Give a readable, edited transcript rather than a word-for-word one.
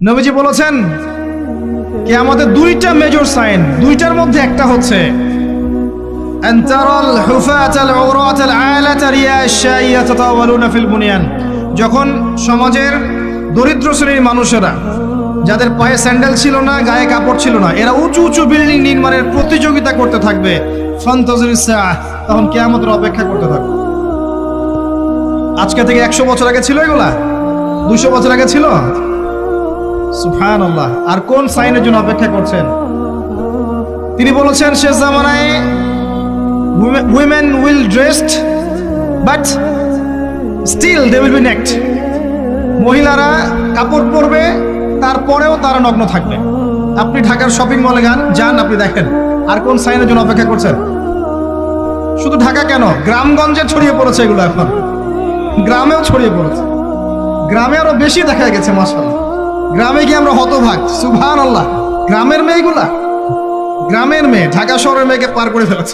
নবীজি বলেছেন কিয়ামতের দুইটা মেজর সাইন, দুইটার মধ্যে একটা হচ্ছে আনতারাল হুফাতাল উরাতাল আলাতা রিয়াশাইয়া তাতাওয়ালুনা ফিল বুনিয়ান। যখন সমাজের দরিদ্র শ্রেণীর মানুষেরা, যাদের পায়ে স্যান্ডেল ছিল না, গায়ে কাপড় ছিল না, এরা উঁচু উঁচু বিল্ডিং নির্মাণের প্রতিযোগিতা করতে থাকবে, ফান্তাজিরিস সাআহ, তখন কিয়ামতের অপেক্ষা করতে থাকবে। আজকে থেকে 100 বছর আগে ছিল এগুলা? 200 বছর আগে ছিল? সুবহানাল্লাহ। আর কোন সাইনের জন্য অপেক্ষা করছেন? তিনি বলেছেন শেষ জামানায় women will dressed but still they will be naked। মহিলারা কাপড় পরবে, তারপরেও তারা নগ্ন থাকবে। আপনি ঢাকার শপিং মলে যান, আপনি দেখেন। আর কোন সাইনের জন্য অপেক্ষা করছেন? শুধু ঢাকা কেন, গ্রামগঞ্জে ছড়িয়ে পড়েছে এগুলো, এখন গ্রামেও ছড়িয়ে পড়েছে। গ্রামে আরো বেশি দেখা গেছে মাশাআল্লাহ। গ্রামে গিয়ে আমরা হতভাগ, সুবহানাল্লাহ। গ্রামের মেয়েগুলা, গ্রামের মেয়ে ঢাকা শহরের মেয়েকে পার করে ফেলেছে।